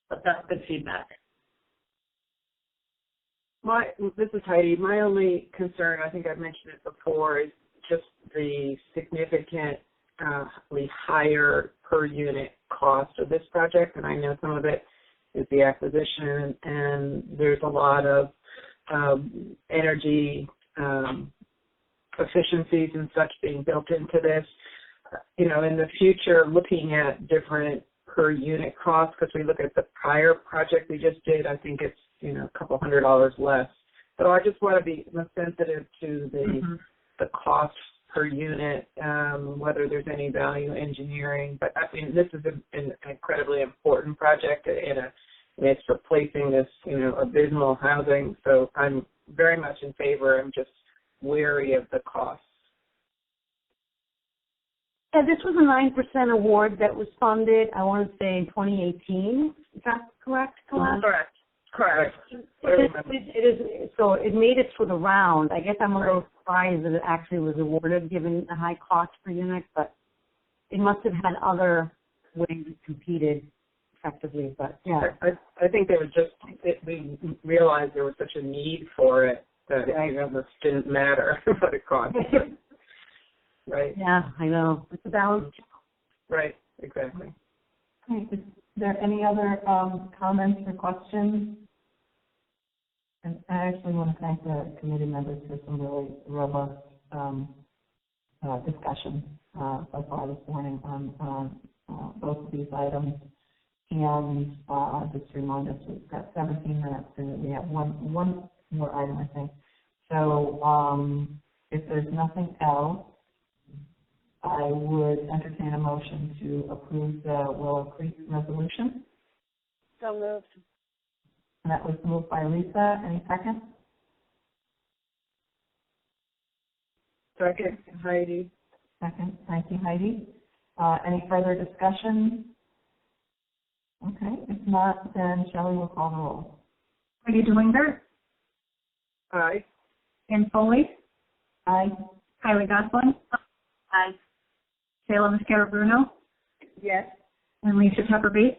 Speaker 9: But that's good feedback.
Speaker 4: This is Heidi. My only concern, I think I've mentioned it before, is just the significantly higher per unit cost of this project, and I know some of it is the acquisition, and there's a lot of energy efficiencies and such being built into this. In the future, looking at different per unit costs, because we look at the prior project we just did, I think it's a couple $100 less. So I just want to be sensitive to the cost per unit, whether there's any value engineering. But I mean, this is an incredibly important project, and it's replacing this, abysmal housing. So I'm very much in favor. I'm just wary of the costs.
Speaker 8: Yeah, this was a 9% award that was funded, I want to say, in 2018. Is that correct, Colette?
Speaker 4: Correct.
Speaker 8: It is, so it made it through the round. I guess I'm a little surprised that it actually was awarded given the high cost per unit, but it must have had other ways it competed effectively. But yeah.
Speaker 4: I think they were we realized there was such a need for it that it almost didn't matter what it cost. Right?
Speaker 8: Yeah, I know. It's a balance.
Speaker 4: Right, exactly.
Speaker 1: Okay. Is there any other comments or questions? And I actually want to thank the committee members for some really robust discussion so far this morning on both of these items. And just to remind us, we've got 17 minutes and we have one more item, I think. So if there's nothing else, I would entertain a motion to approve the Willow Creek resolution.
Speaker 5: So moved.
Speaker 1: And that was moved by Lisa. Any second?
Speaker 4: Second, Heidi.
Speaker 1: Second. Thank you, Heidi. Any further discussion? Okay. If not, then Shelley will call the roll.
Speaker 7: Heidi Dewlinger?
Speaker 4: Aye.
Speaker 7: Ann Foley?
Speaker 1: Aye.
Speaker 7: Kylie Gosselin?
Speaker 6: Aye.
Speaker 7: Salem Escaro-Bruno?
Speaker 2: Yes.
Speaker 7: And Lisa Tupper Bates?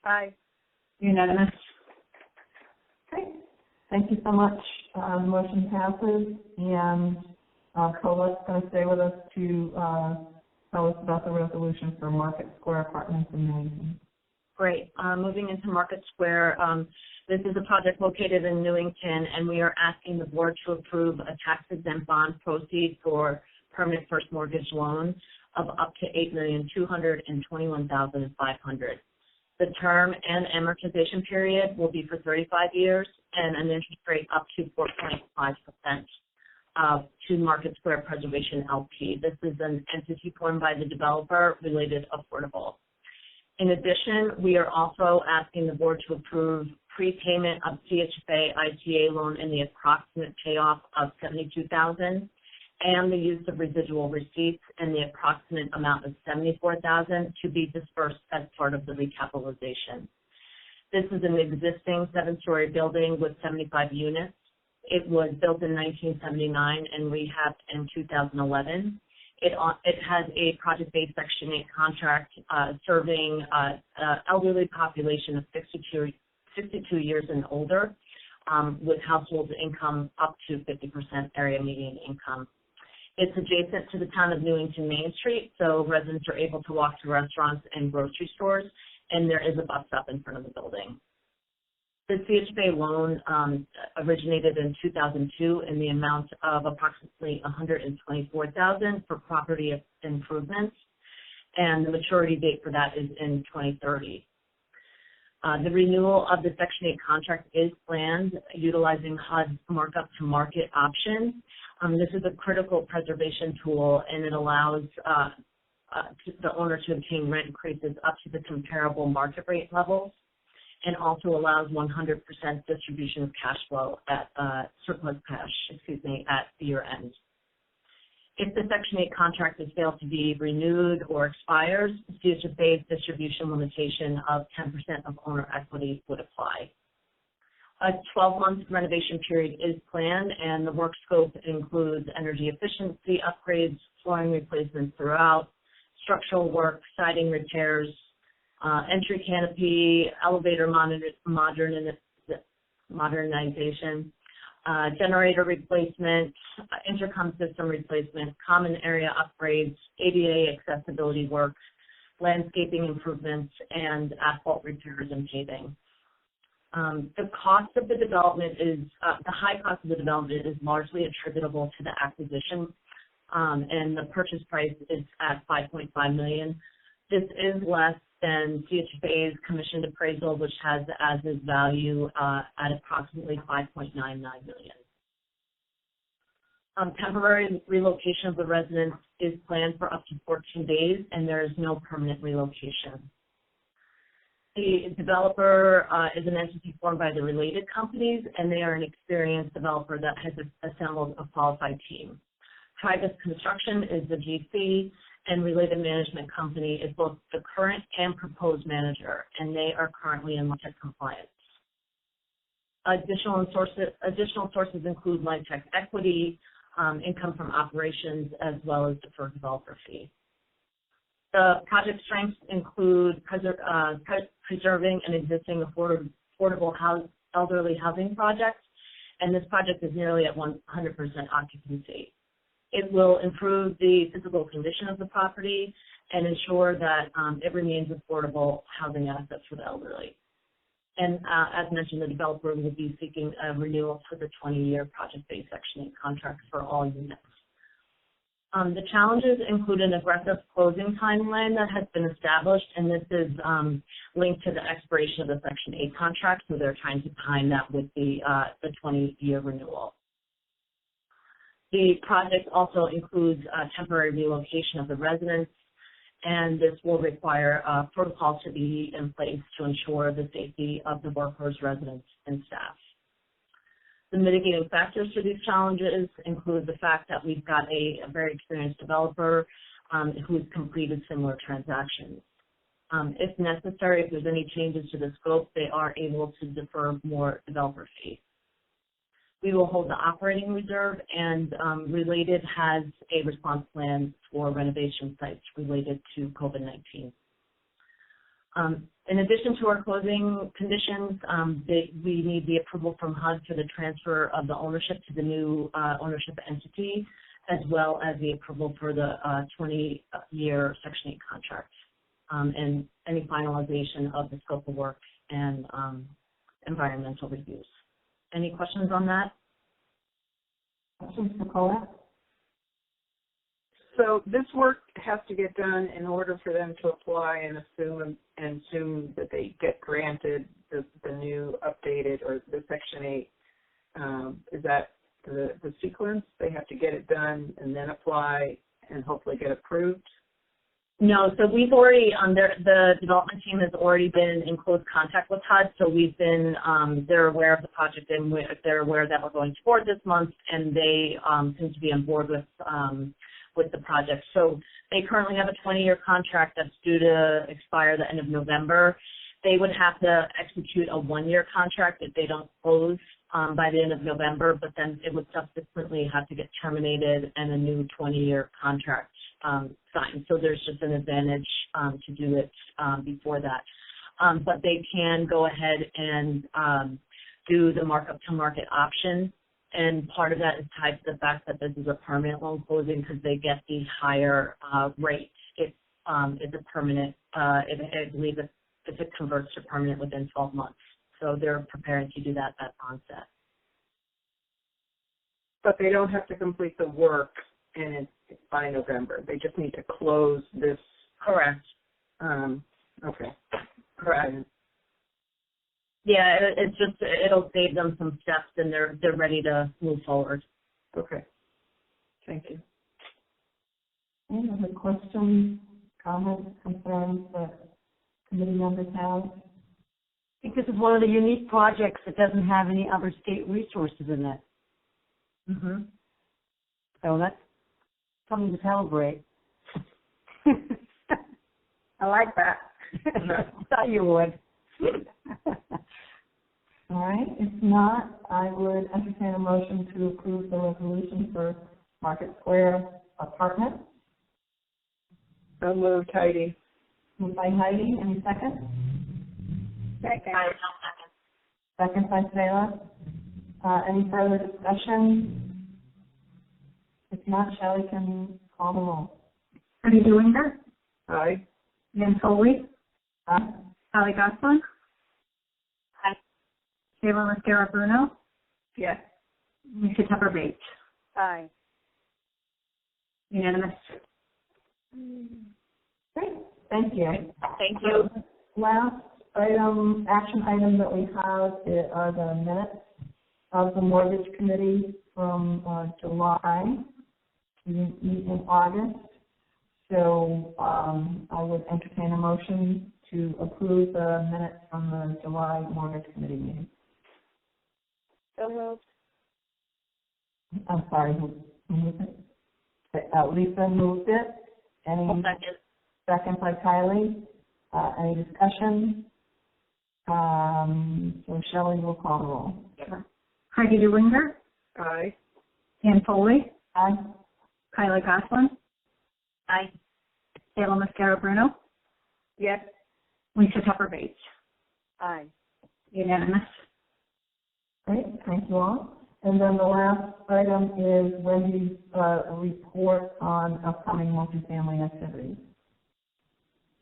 Speaker 5: Aye.
Speaker 7: Unanimous.
Speaker 1: Okay. Thank you so much. The motion passes, and Colette's going to stay with us to tell us about the resolution for Market Square Apartments in Newington.
Speaker 9: Great. Moving into Market Square, this is a project located in Newington, and we are asking the board to approve a tax-exempt bond proceed for permanent first mortgage loan of up to $8,221,500. The term and amortization period will be for 35 years and an interest rate up to 4.5% to Market Square Preservation LP. This is an entity formed by the developer, Related Affordable. In addition, we are also asking the board to approve prepayment of CHFA ITA loan in the approximate payoff of $72,000 and the use of residual receipts in the approximate amount of $74,000 to be dispersed as part of the recapitalization. This is an existing 7-story building with 75 units. It was built in 1979 and rehabbed in 2011. It has a project-based Section 8 contract serving elderly population of 62 years and older with household income up to 50% area median income. It's adjacent to the town of Newington Main Street, so residents are able to walk to restaurants and grocery stores, and there is a bus stop in front of the building. The CHFA loan originated in 2002 in the amount of approximately $124,000 for property improvements, and the maturity date for that is in 2030. The renewal of the Section 8 contract is planned utilizing HUD's markup to market option. This is a critical preservation tool, and it allows the owner to obtain rent increases up to the comparable market rate levels, and also allows 100% distribution of cash flow at surplus cash, at year end. If the Section 8 contract is failed to be renewed or expires, CHFA's distribution limitation of 10% of owner equity would apply. A 12-month renovation period is planned, and the work scope includes energy efficiency upgrades, flooring replacements throughout, structural work, siding repairs, entry canopy, elevator modernization, generator replacement, intercom system replacement, common area upgrades, ADA accessibility work, landscaping improvements, and asphalt repairs and paving. The cost of the development is, the high cost of the development is largely attributable to the acquisition, and the purchase price is at $5.5 million. This is less than CHFA's commissioned appraisal, which has the as-is value at approximately $5.99 million. Temporary relocation of the residents is planned for up to 14 days, and there is no permanent relocation. The developer is an entity formed by the related companies, and they are an experienced developer that has assembled a qualified team. Tribus Construction is the GC, and Related Management Company is both the current and proposed manager, and they are currently in LIHTC compliance. Additional sources include LIHTC equity, income from operations, as well as deferred developer fee. The project strengths include preserving an existing affordable elderly housing project, and this project is nearly at 100% occupancy. It will improve the physical condition of the property and ensure that it remains affordable housing assets for the elderly. And as mentioned, the developer will be seeking a renewal for the 20-year project-based Section 8 contract for all units. The challenges include an aggressive closing timeline that has been established, and this is linked to the expiration of the Section 8 contract, so they're trying to time that with the 20-year renewal. The project also includes temporary relocation of the residents, and this will require protocols to be in place to ensure the safety of the workers, residents, and staff. The mitigating factors for these challenges include the fact that we've got a very experienced developer who's completed similar transactions. If necessary, if there's any changes to the scope, they are able to defer more developer fees. We will hold the operating reserve, and Related has a response plan for renovation sites related to COVID-19. In addition to our closing conditions, we need the approval from HUD for the transfer of the ownership to the new ownership entity, as well as the approval for the 20-year Section 8 contract. and any finalization of the scope of work and environmental reviews. Any questions on that?
Speaker 1: Questions for Colette?
Speaker 4: So this work has to get done in order for them to apply and assume that they get granted the new updated or the Section 8. Is that the sequence? They have to get it done and then apply and hopefully get approved?
Speaker 9: No, so we've already, the development team has already been in close contact with HUD, so we've been, they're aware of the project and they're aware that we're going forward this month, and they seem to be on board with the project. So they currently have a 20-year contract that's due to expire the end of November. They would have to execute a 1-year contract if they don't close by the end of November, but then it would subsequently have to get terminated and a new 20-year contract signed. So there's just an advantage to do it before that. But they can go ahead and do the markup to market option. And part of that is tied to the fact that this is a permanent loan closing because they get the higher rate if it's a permanent, I believe if it converts to permanent within 12 months. So they're preparing to do that at onset.
Speaker 4: But they don't have to complete the work and it's by November. They just need to close this.
Speaker 9: Correct.
Speaker 4: Okay.
Speaker 9: Correct. Yeah, it's just, it'll save them some steps and they're ready to move forward.
Speaker 4: Okay. Thank you.
Speaker 1: Any other questions, comments, concerns that committee members have?
Speaker 8: I think this is one of the unique projects that doesn't have any other state resources in it.
Speaker 9: Mm-hmm.
Speaker 8: So that's something to celebrate.
Speaker 2: I like that.
Speaker 8: Thought you would.
Speaker 1: All right. If not, I would entertain a motion to approve the resolution for Market Square Apartments.
Speaker 4: So moved, Heidi.
Speaker 1: Moved by Heidi. Any second?
Speaker 2: Second.
Speaker 1: Second by Sarah. Any further discussion? If not, Shelley can call the roll.
Speaker 7: Heidi Dewlinger,
Speaker 4: Aye.
Speaker 7: Nan Foley,
Speaker 1: Aye.
Speaker 7: Sally Goslin,
Speaker 6: Aye.
Speaker 7: Taylor Mascara Bruno,
Speaker 2: Yes.
Speaker 7: Lisa Tupper Bates.
Speaker 5: Aye.
Speaker 7: Unanimous.
Speaker 1: Great. Thank you.
Speaker 9: Thank you.
Speaker 1: Last item, action item that we have are the minutes of the mortgage committee from July. We didn't meet in August. So I would entertain a motion to approve the minutes from the July mortgage committee meeting.
Speaker 5: So moved.
Speaker 1: I'm sorry, who moved it? Lisa moved it. Any
Speaker 9: Second.
Speaker 1: second by Kylie? Any discussion? So Shelley will call the roll.
Speaker 7: Heidi Dewlinger,
Speaker 4: Aye.
Speaker 7: Nan Foley,
Speaker 1: Aye.
Speaker 7: Kylie Goslin,
Speaker 9: Aye.
Speaker 7: Taylor Mascara Bruno,
Speaker 2: Yes.
Speaker 7: Lisa Tupper Bates.
Speaker 5: Aye.
Speaker 7: Unanimous.
Speaker 1: Great, thank you all. And then the last item is Wendy's report on upcoming multifamily activities.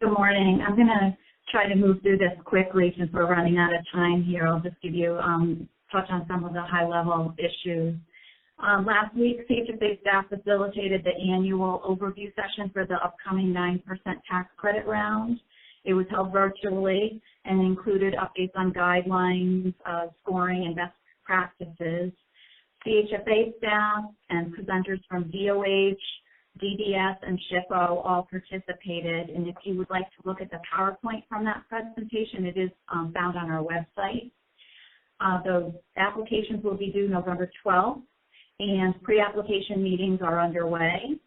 Speaker 10: Good morning. I'm going to try to move through this quickly since we're running out of time here. I'll just give you, touch on some of the high-level issues. Last week, CHFA staff facilitated the annual overview session for the upcoming 9% tax credit round. It was held virtually and included updates on guidelines, scoring, and best practices. CHFA staff and presenters from DOH, DDS, and SHFA all participated. And if you would like to look at the PowerPoint from that presentation, it is found on our website. The applications will be due November 12th, and pre-application meetings are underway.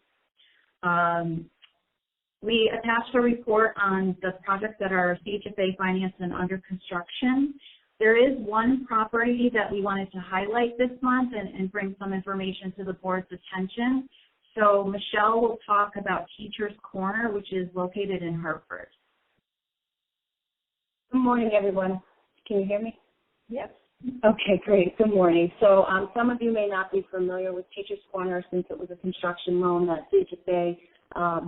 Speaker 10: We attached a report on the projects that are CHFA financed and under construction. There is one property that we wanted to highlight this month and bring some information to the board's attention. So Michelle will talk about Teacher's Corner, which is located in Hartford.
Speaker 11: Good morning, everyone. Can you hear me?
Speaker 2: Yes.
Speaker 11: Okay, great. Good morning. So some of you may not be familiar with Teacher's Corner since it was a construction loan that CHFA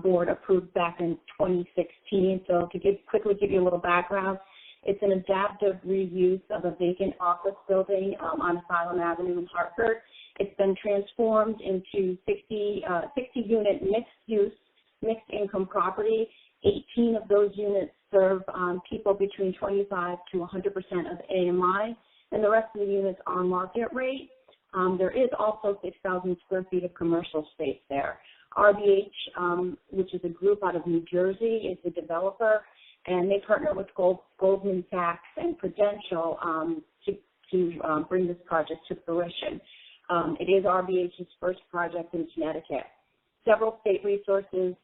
Speaker 11: board approved back in 2016. So to quickly give you a little background, it's an adaptive reuse of a vacant office building on Asylum Avenue in Hartford. It's been transformed into 60-unit mixed-use, mixed-income property. 18 of those units serve people between 25 to 100% of AMI, and the rest of the units are market rate. There is also 6,000 square feet of commercial space there. RBH, which is a group out of New Jersey, is the developer, and they partner with Goldman Sachs and Prudential to bring this project to fruition. It is RBH's first project in Connecticut. Several state resources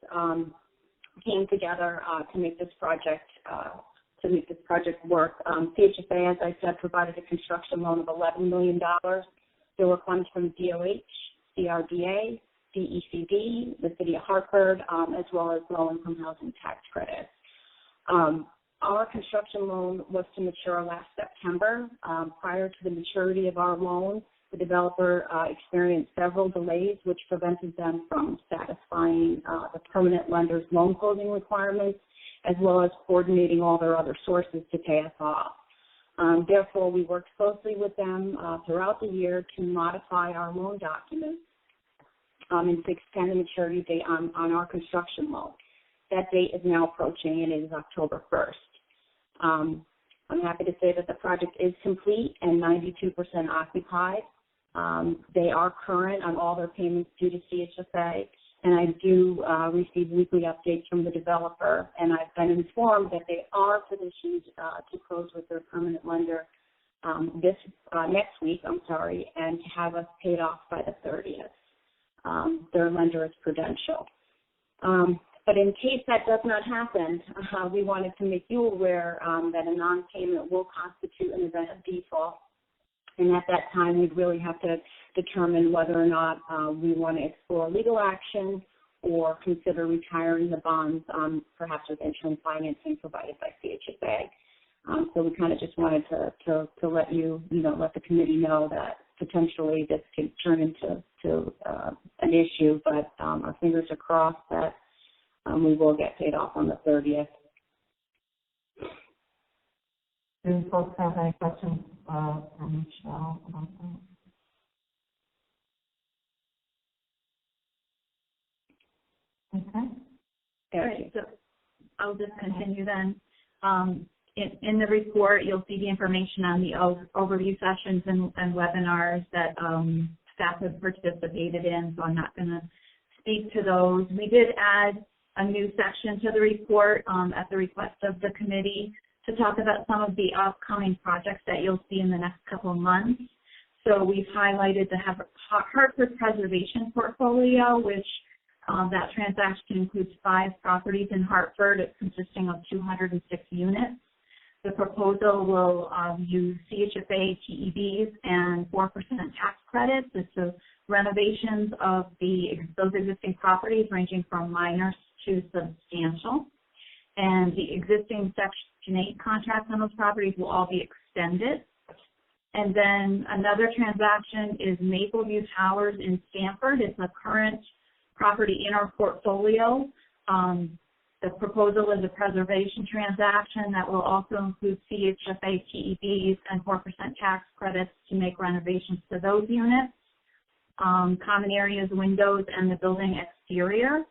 Speaker 11: came together to make this project work. CHFA, as I said, provided a construction loan of $11 million. There were funds from DOH, CRDA, DECD, the City of Hartford, as well as low-income housing tax credits. Our construction loan was to mature last September. Prior to the maturity of our loan, the developer experienced several delays, which prevented them from satisfying the permanent lender's loan closing requirements, as well as coordinating all their other sources to pay us off. Therefore, we worked closely with them throughout the year to modify our loan documents and to extend the maturity date on our construction loan. That date is now approaching, and it is October 1st. I'm happy to say that the project is complete and 92% occupied. They are current on all their payments due to CHFA, and I do receive weekly updates from the developer, and I've been informed that they are positioned to close with their permanent lender next week, and to have us paid off by the 30th. Their lender is Prudential. But in case that does not happen, we wanted to make you aware that a non-payment will constitute an event of default. And at that time, we'd really have to determine whether or not we want to explore legal action or consider retiring the bonds, perhaps with interim financing provided by CHFA. So we kind of just wanted to let let the committee know that potentially this could turn into an issue, but our fingers are crossed that we will get paid off on the 30th.
Speaker 1: Do folks have any questions for Michelle about that? Okay.
Speaker 10: All right, so I'll just continue then. In the report, you'll see the information on the overview sessions and webinars that staff have participated in, so I'm not going to speak to those. We did add a new section to the report at the request of the committee to talk about some of the upcoming projects that you'll see in the next couple of months. So we've highlighted the Hartford Preservation Portfolio, which that transaction includes 5 properties in Hartford. It's consisting of 206 units. The proposal will use CHFA TEBs and 4% tax credits. It's the renovations of those existing properties ranging from minor to substantial. And the existing Section 8 contracts on those properties will all be extended. And then another transaction is Mapleview Towers in Stamford. It's a current property in our portfolio. The proposal is a preservation transaction that will also include CHFA TEBs and 4% tax credits to make renovations to those units. Common areas, windows, and the building exterior.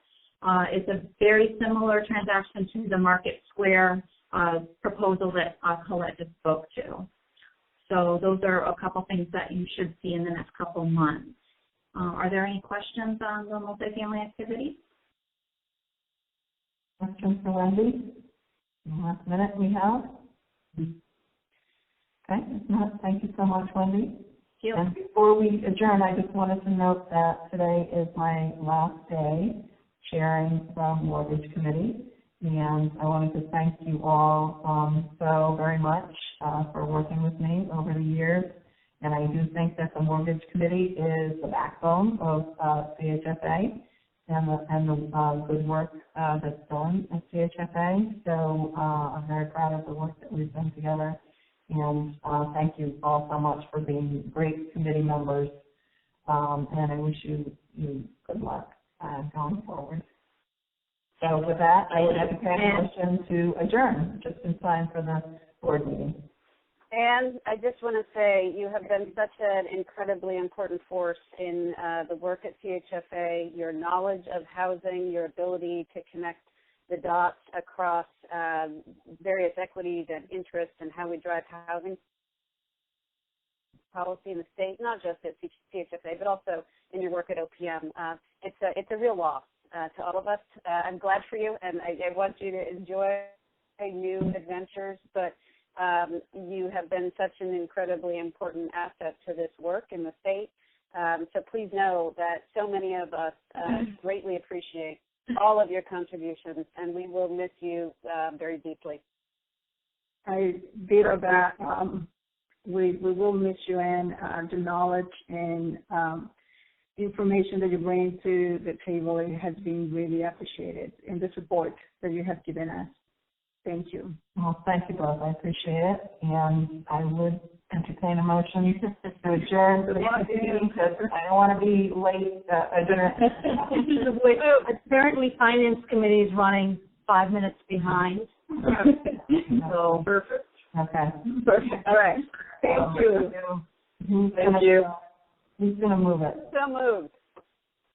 Speaker 10: It's a very similar transaction to the Market Square proposal that Colette just spoke to. So those are a couple things that you should see in the next couple months. Are there any questions on the multifamily activity?
Speaker 1: Questions for Wendy? The last minute we have. Okay, if not, thank you so much, Wendy.
Speaker 10: Thank you.
Speaker 1: And before we adjourn, I just wanted to note that today is my last day chairing the Mortgage Committee, and I wanted to thank you all so very much for working with me over the years. And I do think that the Mortgage Committee is the backbone of CHFA and the good work that's done at CHFA. So I'm very proud of the work that we've done together. And thank you all so much for being great committee members. And I wish you good luck going forward. So with that, I would entertain a motion to adjourn, just in time for the board meeting.
Speaker 5: And I just want to say you have been such an incredibly important force in the work at CHFA, your knowledge of housing, your ability to connect the dots across various equities and interests and how we drive housing policy in the state, not just at CHFA, but also in your work at OPM. It's a real loss to all of us. I'm glad for you, and I want you to enjoy new adventures, but you have been such an incredibly important asset to this work in the state. So please know that so many of us greatly appreciate all of your contributions, and we will miss you very deeply.
Speaker 2: I veto that. We will miss you, and the knowledge and information that you bring to the table has been really appreciated, and the support that you have given us. Thank you.
Speaker 1: Well, thank you both. I appreciate it. And I would entertain a motion to adjourn the meeting because I don't want to be late.
Speaker 8: Apparently, Finance Committee is running 5 minutes behind.
Speaker 1: So,
Speaker 2: perfect.
Speaker 1: Okay.
Speaker 2: Perfect. All right. Thank you.
Speaker 1: Thank you. Who's going to move it?
Speaker 5: So moved.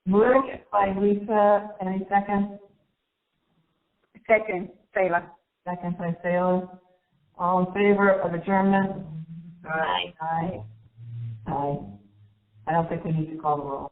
Speaker 1: Moved by Lisa. Any second?
Speaker 2: Second, Taylor.
Speaker 1: Second by Taylor. All in favor of adjournment?
Speaker 6: Aye.
Speaker 1: Aye. Aye. I don't think we need to call the roll.